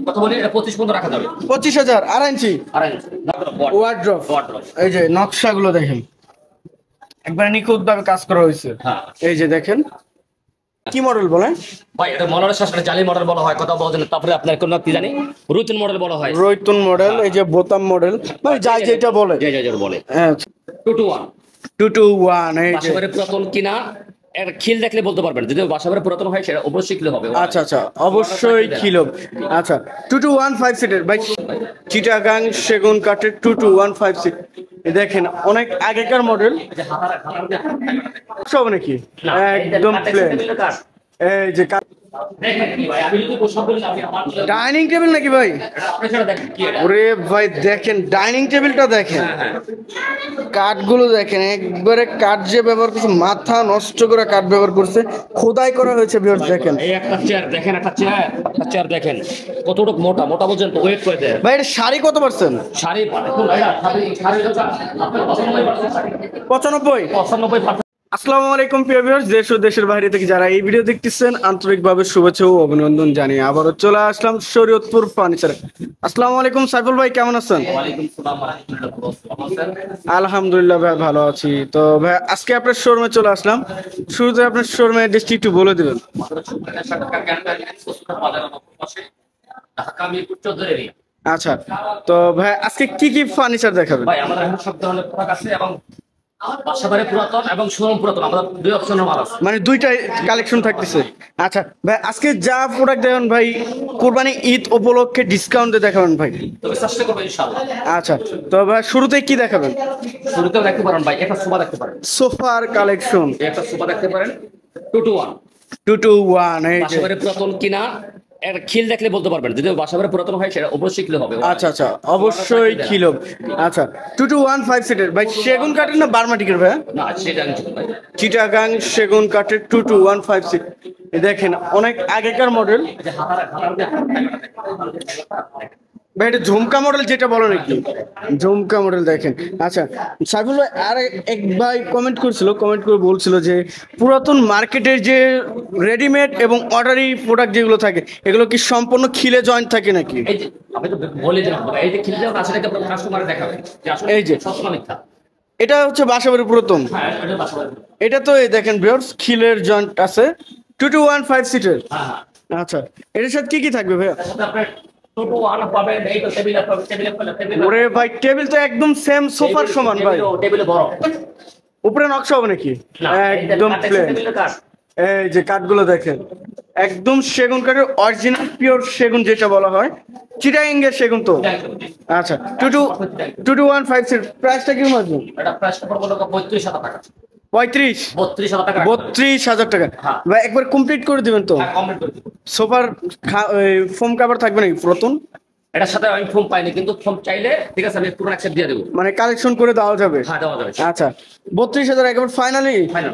কথা বলি এটা 25 পর্যন্ত রাখা যাবে। 25,000 আড়াই ইঞ্চি ওয়ার্ড্রপ। এই যে নকশাগুলো দেখেন একবার নিখুঁত ভাবে কাজ করা হয়েছে। এই যে দেখেন কি মডেল বলেন ভাই? এটা মডেলের সাথে জালি মডেল বলা হয়, কথা বলছেন। তারপরে আপনার কোন কি জানি রৈতুন মডেল বলা হয়। রৈতুন মডেল, এই যে বোতাম মডেল, মানে যাই যেটা বলে বলে। হ্যাঁ 221 221। এই যে বাসাবাড়ি পুরাতন কিনা এর খিল দেখলে বলতে পারবেন, যদি বাসাবাড়ি পুরাতন হয় সেটা অবশ্যই খিল হবে। আচ্ছা আচ্ছা, অবশ্যই খিল। আচ্ছা 2215 সিটের ভাই, চিটাগাং সেগুন কাঠের 2215 সিট। দেখেন অনেক আগেকার মডেল সব নাকি একদম প্লেন। এই যে ডাইনিং টেবিল নাকি ভাই? ওরে ভাই দেখেন ডাইনিং টেবিলটা দেখেন, কাঠগুলো দেখেন একবারে কাঠ যে ব্যবহার করছে, মাথা নষ্ট করে কাঠ ব্যবহার করছে, খোদাই করা হয়েছে। দেখেন এই একটা চেয়ার দেখেন, একটা চেয়ার দেখেন কতটুকু মোটা মোটা বলছেন তো, ওয়েট করে দেন ভাই। এটা শাড়ি কত পার্সেন্ট? শাড়ি 95। আসসালামু আলাইকুম প্রিয় ভিউয়ার্স, দেশ ও দেশের বাইরে থেকে যারা এই ভিডিও দেখতেছেন আন্তরিকভাবে শুভেচ্ছা ও অভিনন্দন জানিয়ে আবারও চলে আসলাম শরীয়তপুর ফার্নিচারে। আসসালামু আলাইকুম সাইফুল ভাই, কেমন আছেন? আলহামদুলিল্লাহ ভাই, ভালো আছি। তো ভাই আজকে আপনার শোরুমে চলে আসলাম, শুরুতে আপনার শোরুমের অ্যাড্রেসটি একটু বলে দিবেন। আচ্ছা, তো ভাই আজকে কি কি ফার্নিচার দেখাবেন? ভাই আমাদের এখানে সব ধরনের প্রোডাক্ট আছে, এবং বাসাবাড়ি পুরাতন এবং শোরুম পুরাতন, আমাদের দুই অপশনের মাল আছে, মানে দুইটাই কালেকশন থাকতেছে। আচ্ছা ভাই আজকে যা প্রোডাক্ট দেখাবেন ভাই, কুরবানি ঈদ উপলক্ষে ডিসকাউন্টে দেখাবেন ভাই? তবে চেষ্টা করবো ইনশাআল্লাহ। আচ্ছা, তো ভাই শুরুতে কি দেখাবেন? শুরুতেও দেখতে পারেন ভাই, একটা সোফা দেখতে পারেন, সোফার কালেকশন। একটা সোফা দেখতে পারেন 221। 221। এই যে বাসাবাড়ি পুরাতন কিনা এর খিল দেখলে বলতে পারবেন, যদি বাসাবাড়ি পুরাতন হয় সেটা অবশ্যই খিল হবে। আচ্ছা আচ্ছা, অবশ্যই খিল। আচ্ছা 2215 সিটের ভাই, সেগুন কাঠের না বার্মাটিকের ভাই? না সেটা ভাই চিটাগাং সেগুন কাঠের 2215 সিট। দেখেন অনেক আগেকার মডেল ভাই, এটা ঝুমকা মডেল যেটা বলো নাকি? ঝুমকা মডেল দেখেন। আচ্ছা সাইফুল ভাই, আর এক ভাই কমেন্ট করে বলছিল যে পুরাতন মার্কেটের যে রেডিমেড এবং অর্ডারি প্রোডাক্ট যেগুলো থাকে এগুলো কি সম্পূর্ণ খিলে জয়েন্ট থাকে নাকি? এই যে আমি তো বলে দিলাম, এই যে খিল দেওয়া আছে এটা কাস্টমারে দেখাবে যে আসলে এই যে সবসময় মিথ্যা। এটা হচ্ছে বাসাবাড়ি পুরাতন। হ্যাঁ এটা বাসাবাড়ি। এটা তো এই দেখেন ভিউয়ার্স, খিলের জয়েন্ট আছে 2215 সিটের। হ্যাঁ আচ্ছা, এটার সাথে কি কি থাকবে ভাইয়া? আপনার ছোট আনা পাবেন, এই তো টেবিল টেবিল। ওরে ভাই, টেবিল তো একদম সেম সোফার সমান ভাই। টেবিলে বড়, উপরে নকশা হবে নাকি? একদম প্লেন। এই যে কাঠগুলো দেখেন একদম সেগুন কাঠের অরিজিনাল পিওর সেগুন যেটা বলা হয়, চিটাগাং সেগুন তো। আচ্ছা 2215 সিট, প্রাইসটা কি মাঝে? এটা প্রাইসটা পড়বে 35,000 টাকা। 32,000 টাকা। 32,000 টাকা ভাই, একবার কমপ্লিট করে দিবেন তো? কমপ্লিট করে দিব। সোফার ফোম কভার থাকবে নাকি পুরাতন? এটার সাথে আমি ফোম পাইনি, কিন্তু ফোম চাইলে ঠিক আছে আমি পুরো অ্যাকসেপ্ট দিয়ে দেবো, মানে কালেকশন করে দেওয়া যাবে? হ্যাঁ দেওয়া যাবে। আচ্ছা 32,000 একবার ফাইনালি। ফাইনাল।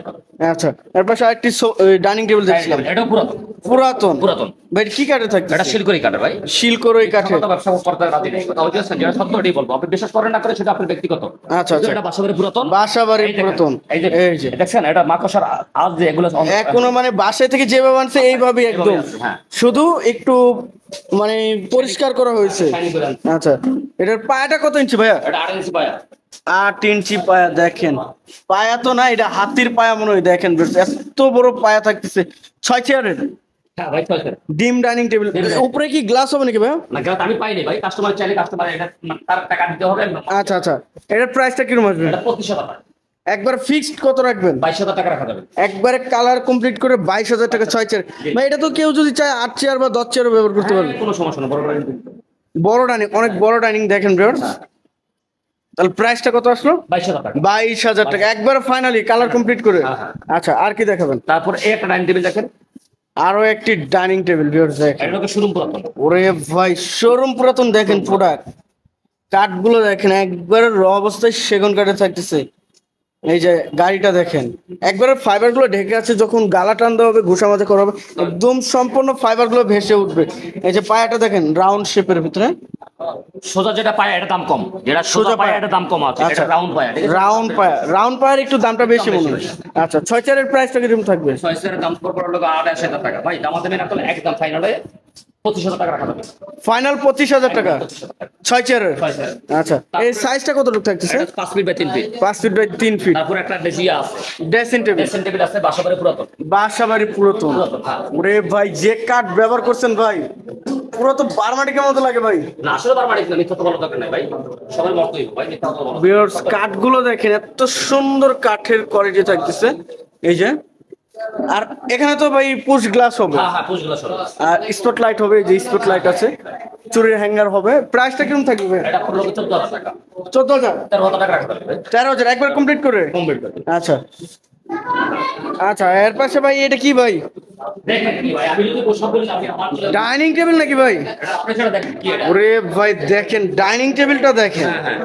আচ্ছা এরপর আরেকটি ডাইনিং টেবিল দেখছিলাম, এটাও পুরাতন। পুরাতন ভাই, কি কাঠে থাকবে? এটা শিলকড়ি কাঠে ভাই, শিলকড়ি কাঠে। ব্যবসা করতে রাজি নেই, কথা বলছেন যেটা সত্যি বলবো, আপনি বিশ্বাস করেন না করে সেটা আপনার ব্যক্তিগত। আচ্ছা আচ্ছা, এটা বাসাবাড়ি পুরাতন। বাসাবাড়ি পুরাতন। এই যে দেখছেন এটা মাকড়সার আজ যে এগুলো এখনো মানে বাসায় থেকে যেভাবে আনছে এইভাবে একদম, শুধু একটু মানে পরিষ্কার করা হয়েছে। আচ্ছা এটার পায়াটা কত ইঞ্চি ভাইয়া? এটা 8 ইঞ্চি পায়া। 8 ইঞ্চি পায়া। দেখেন পায়া তো না, এটা হাতির পায়া মনে হয়। দেখেন এত বড় পায়া থাকতেছে। 6 চেয়ারের ডিম ডাইনিং টেবিল। উপরে কি গ্লাস হবে নাকি ভাই? না গ্লাস আমি পাইনি ভাই, কাস্টমার চাইলে কাস্টমার এটা তার টাকা দিতে হবে। আচ্ছা আচ্ছা, এটার প্রাইসটা কিরকম আসবে? এটা 25,000 টাকা। একবার ফিক্সড কত রাখবেন? 22,000 টাকা রাখা যাবে। একবারে কালার কমপ্লিট করে 22,000 টাকা 6 চেয়ার ভাই। এটা তো কেউ যদি চায় 8 চেয়ার বা 10 চেয়ারও ব্যবহার করতে পারবে, কোনো সমস্যা না। বড় ডাইনিং, অনেক বড় ডাইনিং দেখেন ভিউয়ার্স। তাহলে প্রাইসটা কত আসলো? 22,000 টাকা। 22,000 টাকা একবার ফাইনালি কালার কমপ্লিট করে। আচ্ছা আর কি দেখাবেন? তারপর এই একটা ডাইনিং টেবিল দেখেন, আরো একটি ডাইনিং টেবিল ভিউয়ার্স দেখেন। এটা শোরুম পুরাতন। ওরে ভাই শোরুম পুরাতন। দেখেন প্রোডাক্ট কাঠগুলো দেখেন একবারে র অবস্থায় সেগুন কাঠে থাকতেছে। এই যে গাড়িটা দেখেন একবারে ফাইবার গুলো ঢেকে আছে, যখন গালা টান দেওয়া হবে ঘুষা মাজা করা হবে একদম সম্পূর্ণ ফাইবার গুলো ভেসে উঠবে। এই যে পায়াটা দেখেন রাউন্ড শেপের ভিতরে, সোজা যেটা পায়া এটা দাম কম, যেটা সোজা পায়া এটা দাম কম আছে। এটা রাউন্ড পায়া, ঠিক আছে? রাউন্ড পায়ার একটু দামটা বেশি মনে হয়। আচ্ছা 6 চেয়ারের প্রাইসটা কিরকম থাকবে? 6 চেয়ারের দাম পড়বে 28,000 টাকা। ভাই দামাদামি না করলে একদম ফাইনালে 25,000 টাকা রাখা যাবে। ফাইনাল 25,000 টাকা 6 চেয়ারের। 6 চেয়ার। আচ্ছা এই সাইজটা কতটুকু থাকতেছে? 5 feet by 3 feet. 5 feet by 3 feet. তারপর একটা ডেসিয়া আছে, ড্রেসিং টেবিল। ড্রেসিং টেবিল আছে, বাসাবাড়ি পুরাতন। বাসাবাড়ি পুরাতন। হ্যাঁ। ওরে ভাই যে কাঠ ব্যবহার করছেন ভাই পুরো তো বারমাটিকের মতো লাগে ভাই। না আসলে বারবার না, মিথ্যা তো বলা দরকার নাই ভাই, সবাই মতই ভাই, মিথ্যা তো বলা। ভিউয়ার্স কাঠগুলো দেখেন এত সুন্দর কাঠের কোয়ালিটি থাকতেছে এই যে। আর এখানে তো ভাই পুশ গ্লাস হবে। হ্যাঁ হ্যাঁ, পুষগুলো সব আর স্পট লাইট হবে, এই যে স্পট লাইট আছে, চুরির হ্যাঙ্গার হবে। প্রাইসটা কিরকম থাকবে? এটা পুরো 14,000 টাকা। 14,000 13,000 টাকা রাখা যাবে। 13,000 একবার কমপ্লিট করে। কমপ্লিট করে দিন। আচ্ছা আচ্ছা এর পাশে ভাই এটা কি ভাই? দেখেন কি ভাই, আমি যদি সব বলি আপনি আমার চলে ডাইনিং টেবিল নাকি ভাই? এটা আপনি সেটা দেখেন কি এটা। ওরে ভাই দেখেন ডাইনিং টেবিলটা দেখেন, হ্যাঁ হ্যাঁ,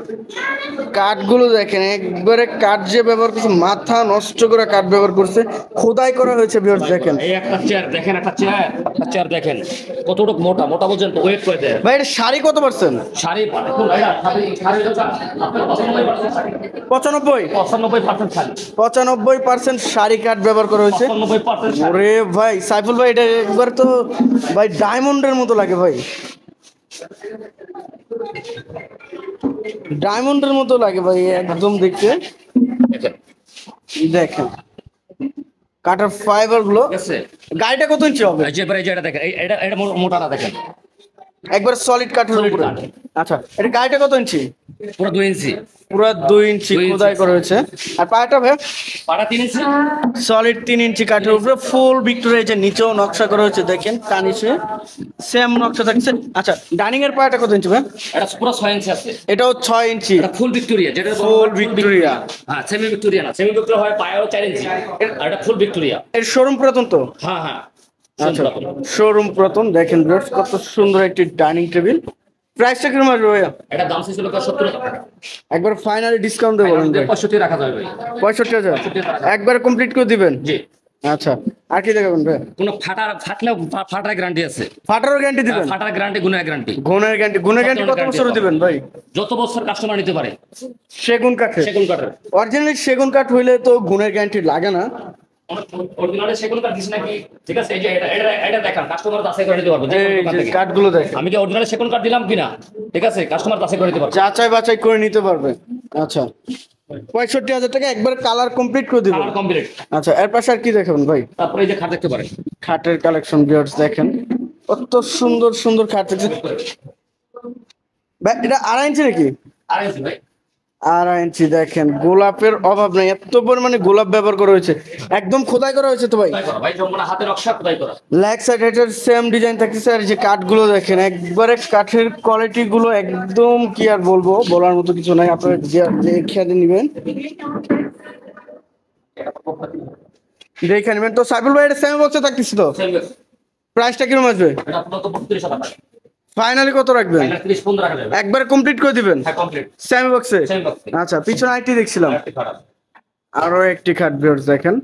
কাঠগুলো দেখেন একবারে কাঠ যে ব্যবহার করছে মাথা নষ্ট করে কাঠ ব্যবহার করছে, খোদাই করা হয়েছে ভিউয়ার্স দেখেন। এই একটা চেয়ার দেখেন, একটা চেয়ার দেখেন কতটুকু মোটা, মোটা পর্যন্ত ওয়েট করে দেয়। ভাই এটা শাড়ি কত পার্সেন্ট? শাড়ি দেখুন ভাইয়া, শাড়ি হচ্ছে আপনার 95% শাড়ি। 95 শাড়ি। 95% শাড়ি কাঠ ব্যবহার করা হয়েছে। 95% শাড়ি। ওরে ভাই সাইফুল ভাই এটা একবার তো ভাই ডায়মন্ডের মতো লাগে ভাই, ডায়মন্ডের মতো লাগে ভাই একদম দেখতে। দেখেন, দেখেন কাঠের ফাইবার গুলো। ঠিক আছে। গাড়িটা কত ইঞ্চি হবে? এই যে এবারে এটা দেখেন, এটা মোটাটা দেখেন, একবার সলিড কাঠের Solid উপরে। কাঠ। আচ্ছা এটা গাড়িটা কত ইঞ্চি? পুরো 2 ইঞ্চি। পুরো 2 ইঞ্চি 2 ইঞ্চি। খোদাই করা হয়েছে। আর পায়াটা ভাই পাড়া 3 ইঞ্চি। সলিড 3 ইঞ্চি কাঠের উপরে ফুল ভিক্টোরিয়া, যে নিচেও নকশা করা হয়েছে দেখেন, কানিসে সেম নকশা থাকছে। আচ্ছা ডাইনিং এর পায়াটা কত ইঞ্চি ভাই? এটা পুরো 6 ইঞ্চি আছে। এটাও 6 ইঞ্চি। এটা ফুল ভিক্টোরিয়া, যেটা ফুল ভিক্টোরিয়া। হ্যাঁ, সেমি ভিক্টোরিয়া না, সেমি ভিক্টোরিয়া হয় পায়াও 4 ইঞ্চি, আর এটা ফুল ভিক্টোরিয়া। এর শোরুম পুরাতন তো? হ্যাঁ হ্যাঁ, আচ্ছা শোরুম পুরাতন। দেখেন ভিউয়ার্স কত সুন্দর একটি ডাইনিং টেবিল। প্রাইসটা কিরকম আসবে ভাইয়া? এটা দাম ছিল 70,000 টাকা। একবার ফাইনালি ডিসকাউন্ট দেবো বলেন ভাই। 65 রাখা যাবে ভাই। 65,000 একবার কমপ্লিট করে দিবেন? জি। আচ্ছা আর কি দেখাবেন ভাই? কোনো ফাটলেও ফাটার গ্যারান্টি আছে। ফাটারও গ্যারান্টি দিবেন? ফাটার গ্যারান্টি, গুণের গ্যারান্টি। গুণের গ্যারান্টি। গুণের গ্যারান্টি কত বছর দিবেন ভাই? যত বছর কাস্টমার নিতে পারে। সেগুন কাঠে? সেগুন কাঠের। অরিজিনালি সেগুন কাঠ হইলে তো গুণের গ্যারান্টি লাগে না। অরিজিনালি সেগুন কাঠ দিছ নাকি? ঠিক আছে, এই যে এটা দেখান, কাস্টমার যাচাই করে নিতে পারবে যে এই কোন দোকান যে থেকে। কাঠগুলো দেখেন, আমি কি অরিজিনালি সেগুন কাঠ দিলাম কিনা, ঠিক আছে, কাস্টমার যাচাই করে নিতে পারবে। যাচাই বাছাই করে নিতে পারবে। আচ্ছা 65,000 টাকা একবার কালার কমপ্লিট করে দিবেন? Colour complete. আচ্ছা এর পাশে আর কি দেখাবেন ভাই? তারপরে এই যে খাট দেখতে পারেন। খাটের কালেকশন ভিউয়ার্স দেখেন কত সুন্দর সুন্দর খাট আছে ভাই। এটা 2.5 ইঞ্চি নাকি? আর এই যে ভাই, 2.5 ইঞ্চি। দেখেন গোলাপের অভাব নাই, এত পরিমাণে গোলাপ ব্যবহার করা হয়েছে, একদম খোদাই করা হয়েছে তো ভাই। খোদাই করা ভাই, যমুনা হাতের নকশা খোদাই করা। লেগ সাইড হেডের সেম ডিজাইন থাকতেছে। আর এই যে কাঠগুলো দেখেন একবারে কাঠের কোয়ালিটি গুলো একদম কি আর বলবো, বলার মতো কিছু নাই, আপনারা দেখে নেবেন, দেখে নেবেন। তো সাইফুল ভাই এটা সেম বক্সে থাকতেছে তো? প্রাইসটা কিরকম আসবে? এটা পুরো তো 32,000 টাকা। ফাইনালি কত রাখবেন? এটা 30-15 রাখা যাবে। একবার কমপ্লিট করে দিবেন? হ্যাঁ কমপ্লিট। সেম বক্সে? Same box. আচ্ছা পিছনে আইটি দেখছিলাম, একটা খারাপ। আরো একটি খাট ভিউয়ার্স দেখেন,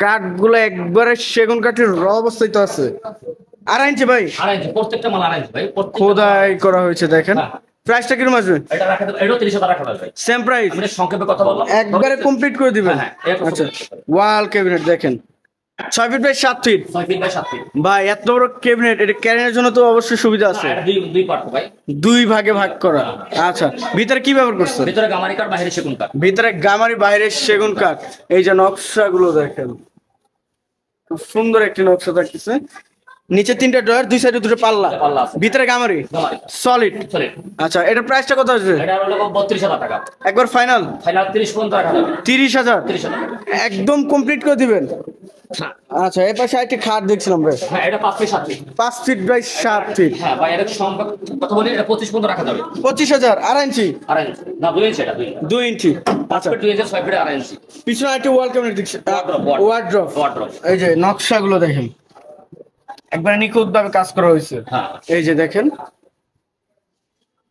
কাঠগুলো একবারে সেগুন কাঠের র অবস্থায় তো আছে। 2.5 ইঞ্চি ভাই? 2.5 ইঞ্চি, প্রত্যেকটা মাল 2.5 ইঞ্চি ভাই, প্রত্যেকটা। খোদাই করা হয়েছে দেখেন। হ্যাঁ। প্রাইসটা কিরকম আসবে? এটা রাখা যাবে, এটাও 30,000 রাখা যাবে ভাই। Same price? আমরা সংক্ষেপে কথা বললাম, একবারে কমপ্লিট করে দিবেন? হ্যাঁ, এরকম আচ্ছা complete করতে ওয়াল ক্যাবিনেট দেখেন 6 feet by 7 feet. 6 feet by 7 feet. ভাই এত বড় ক্যাবিনেট, এটা ক্যারিয়ারের জন্য তো অবশ্যই সুবিধা আছে। এটা দুই পার্ট ভাই। 2 ভাগে ভাগ করা। আচ্ছা ভিতরে কি ব্যবহার করছেন? ভিতরে গামারি কাঠ, বাইরে সেগুন কাঠ। ভিতরে গামারি, বাইরে সেগুন কাঠ। এই যে নকশাগুলো দেখেন খুব সুন্দর একটি নকশা থাকতেছে। নিচে 3টা ড্রয়ার, 2 সাইডে 2টো পাল্লা, পাল্লা আছে। ভিতরে গামারি গামারি সলিড। চলে। আচ্ছা এটার প্রাইসটা কত আসবে? এটা হলো 32,000 টাকা। একবার ফাইনাল ফাইনাল 30-15 রাখা যাবে। 30,000 30,000 একদম কমপ্লিট করে দিবেন? হ্যাঁ আচ্ছা এই পাশে একটি খাট দেখছিলাম ভাই, হ্যাঁ, এটা 5 feet 7 feet. 5 feet by 7 feet. হ্যাঁ ভাই, এটা সংখ্যা কথা বলি, এটা 25-15 রাখা যাবে। 25,000 2.5 ইঞ্চি? 2.5 ইঞ্চি না, 2 ইঞ্চি, এটা 2 ইঞ্চি। 2 ইঞ্চি। 5 আচ্ছা ফিট 2 ইঞ্চি, 6 ফিট 2.5 ইঞ্চি। পিছনে একটি ওয়াল ক্যাবিনেট দেখছি, Wardrobe, ওয়ার্ড্রপ। wardrobe। এই যে নকশাগুলো দেখেন একবার নিখুঁত ভাবে কাজ করা হয়েছে। হ্যাঁ, এই যে দেখেন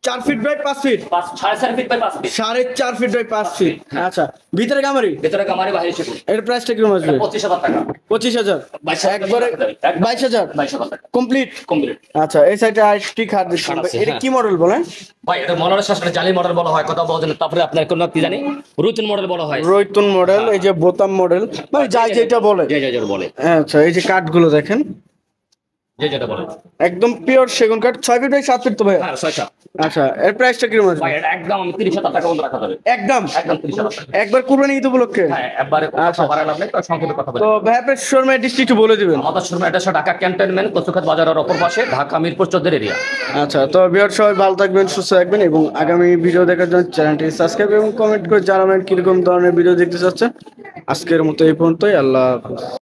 4 feet by 5 feet, 4.5 feet by 5 feet. 4.5 feet by 5 feet. আচ্ছা ভিতরে গামারি? ভিতরে গামারি, বাইরে সেগুন। এর প্রাইসটা কিরকম আসবে? 25,000 টাকা। 25,000 একবারে 22,000 22,000 টাকা কমপ্লিট। কমপ্লিট। আচ্ছা এই সাইডে আরেকটি খাট দেখছি, খাট আছে, এটা হ্যাঁ। কি মডেল বলেন? ভাই এটা মডেলের সাথে জালি মডেল বলা হয়, কথা বলা যায় না। তারপরে আপনার কোন কি জানি রুচিন মডেল বলা হয়। রয়তুন মডেল, এই যে বোতাম মডেল, মানে যাই যেটা বলে। যাই যাই বলে। আচ্ছা এই যে কাঠগুলো দেখেন যে যেটা বলে। একদম পিওর সেগুন কাঠ, 6 ফিট বাই 7 ফিট তো ভাই? হ্যাঁ 6-7। আচ্ছা, এর প্রাইসটা কিরকম আছে? ভাই এটা একদম আমি 30,000 টাকা বন্ধ রাখা যাবে। একদম একদম 30,000 টাকা। একবার কুরবানি ঈদ উপলক্ষে? হ্যাঁ একবারে আচ্ছা। কথা বাড়ায় লাভ নেই, তো সংক্ষেপে কথা বলি। তো ভাই আপনার শোরুমের অ্যাড্রেসটা একটু বলে দিবেন। আমাদের showroom address Dhaka cantonment Kachukhet বাজারের অপর পাশে, ঢাকা মিরপুর 14 এরিয়া। আচ্ছা, তো ভিউয়ার সবাই ভালো থাকবেন, সুস্থ থাকবেন এবং আগামী ভিডিও দেখার জন্য চ্যানেলটি সাবস্ক্রাইব এবং কমেন্ট করে জানাবেন কিরকম ধরনের ভিডিও দেখতে চাচ্ছেন। আজকের মতো এই পর্যন্তই, আল্লাহ হাফেজ।